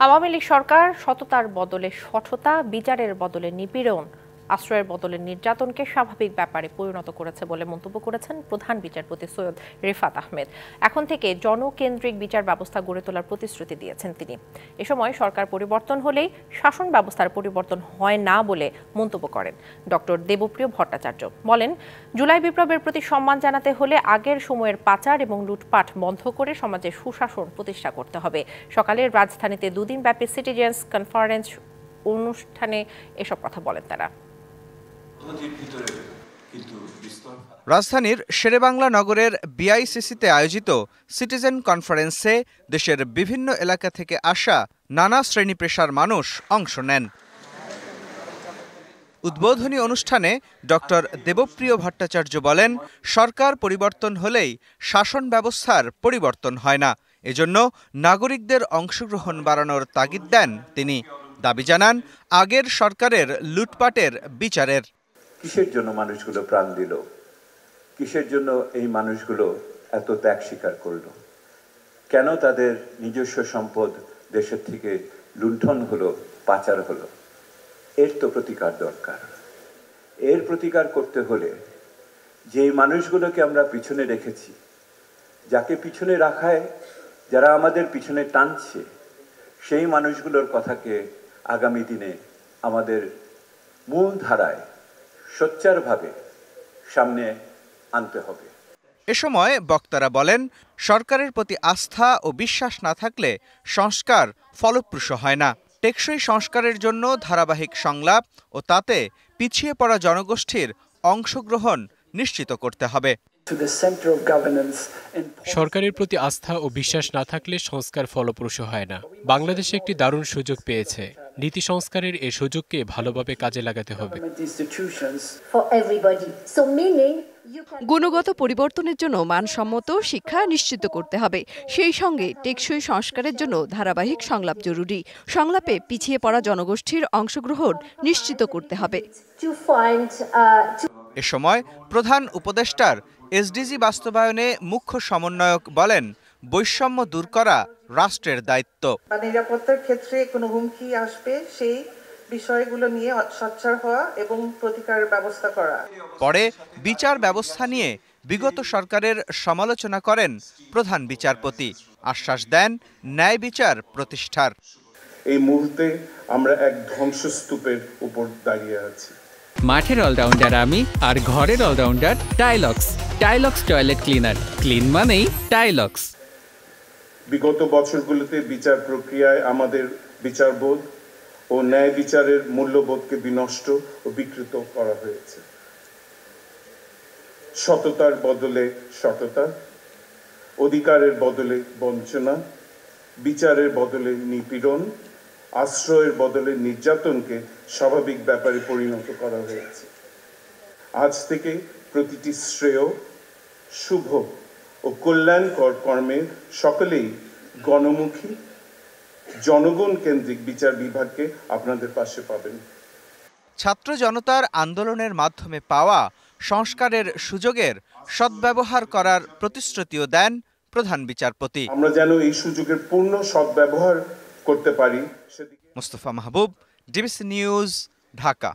আওয়ামী লীগ সরকার সততার বদলে শঠতা, বিচারের বদলে নিপীড়ন, আশ্রয়ের বদলে নির্যাতনকে স্বাভাবিক ব্যাপারে পরিণত করেছে বলে মন্তব্য করেছেন প্রধান বিচারপতি সৈয়দ রিফাত আহমেদ। এখন থেকে জনকেন্দ্রিক বিচার ব্যবস্থা গড়ে তোলার প্রতিশ্রুতি দিয়েছেন তিনি। এ সময় সরকার পরিবর্তন হলেই শাসন ব্যবস্থার পরিবর্তন হয় না বলে মন্তব্য করেন ডক্টর দেবপ্রিয় ভট্টাচার্য। বলেন, জুলাই বিপ্লবের প্রতি সম্মান জানাতে হলে আগের সময়ের পাচার এবং লুটপাট বন্ধ করে সমাজে সুশাসন প্রতিষ্ঠা করতে হবে। সকালে রাজধানীতে দুদিনব্যাপী সিটিজেন্স কনফারেন্স অনুষ্ঠানে এসব কথা বলেন তারা। রাজধানীর শেরেবাংলা নগরের বিআইসিসিতে আয়োজিত সিটিজেন কনফারেন্সে দেশের বিভিন্ন এলাকা থেকে আসা নানা শ্রেণী পেশার মানুষ অংশ নেন। উদ্বোধনী অনুষ্ঠানে ডক্টর দেবপ্রিয় ভট্টাচার্য বলেন, সরকার পরিবর্তন হলেই শাসন ব্যবস্থার পরিবর্তন হয় না। এজন্য নাগরিকদের অংশগ্রহণ বাড়ানোর তাগিদ দেন তিনি। দাবি জানান আগের সরকারের লুটপাটের বিচারের। কিসের জন্য মানুষগুলো প্রাণ দিল? কিসের জন্য এই মানুষগুলো এত ত্যাগ স্বীকার করলো? কেন তাদের নিজস্ব সম্পদ দেশের থেকে লুণ্ঠন হলো, পাচার হলো? এর তো প্রতিকার দরকার। এর প্রতিকার করতে হলে যে মানুষগুলোকে আমরা পিছনে রেখেছি, যাকে পিছনে রাখায়, যারা আমাদের পিছনে টানছে, সেই মানুষগুলোর কথাকে আগামী দিনে আমাদের মূল ধারায় সোচ্চারভাবে সামনে আনতে হবে। এ সময় বক্তারা বলেন, সরকারের প্রতি আস্থা ও বিশ্বাস না থাকলে সংস্কার ফলপ্রসূ হয় না। টেকসই সংস্কারের জন্য ধারাবাহিক সংলাপ ও তাতে পিছিয়ে পড়া জনগোষ্ঠীর অংশগ্রহণ নিশ্চিত করতে হবে। সরকারের প্রতি আস্থা ও বিশ্বাস না থাকলে সংস্কার ফলপ্রসূ হয় না। বাংলাদেশ একটি দারুণ সুযোগ পেয়েছে। নীতি সংস্কারের এই সুযোগকে ভালোভাবে কাজে লাগাতে হবে। গুণগত পরিবর্তনের জন্য মানসম্মত শিক্ষা নিশ্চিত করতে হবে। সেই সঙ্গে টেকসই সংস্কারের জন্য ধারাবাহিক সংলাপ জরুরি। সংলাপে পিছিয়ে পড়া জনগোষ্ঠীর অংশগ্রহণ নিশ্চিত করতে হবে। এ সময় প্রধান উপদেষ্টার এসডিজি বাস্তবায়নে মুখ্য সমন্বয়ক বলেন, বৈষম্য দূর করা রাষ্ট্রের দায়িত্ব। নিরাপত্তার ক্ষেত্রে কোনো হুমকি আসবে সেই বিষয়গুলো নিয়ে সোচ্চার হওয়া এবং প্রতিকার ব্যবস্থা করা। পরে বিচার ব্যবস্থা নিয়ে বিগত সরকারের সমালোচনা করেন প্রধান বিচারপতি। আশ্বাস দেন ন্যায় বিচার প্রতিষ্ঠার। এই মুহূর্তে আমরা এক ধ্বংসস্তূপের উপর দাঁড়িয়ে আছি। মাঠের অলরাউন্ডার আমি, আর ঘরের allrounder Tylox. Tylox toilet cleaner, clean মানেই টাইলক্স। বিগত বছরগুলোতে বিচার প্রক্রিয়ায় আমাদের বিচারবোধ ও ন্যায় বিচারের মূল্যবোধকে বিনষ্ট ও বিকৃত করা হয়েছে। সততার বদলে সততা, অধিকারের বদলে বঞ্চনা, বিচারের বদলে নিপীড়ন, আশ্রয়ের বদলে নির্যাতনকে স্বাভাবিক ব্যাপারে পরিণত করা হয়েছে। আজ থেকে প্রতিটি শ্রেয়, শুভ ও কল্যাণকর কর্মের সকলেই গণমুখী, জনগণ কেন্দ্রিক বিচার বিভাগকে আপনাদের পাশে পাবেন। ছাত্র জনতার আন্দোলনের মাধ্যমে পাওয়া সংস্কারের সুযোগের সদ্ব্যবহার করার প্রতিশ্রুতিও দেন প্রধান বিচারপতি। আমরা যেন এই সুযোগের পূর্ণ সদ্ব্যবহার করতে পারি। মুস্তফা মাহবুব, ডিবিসি নিউজ, ঢাকা।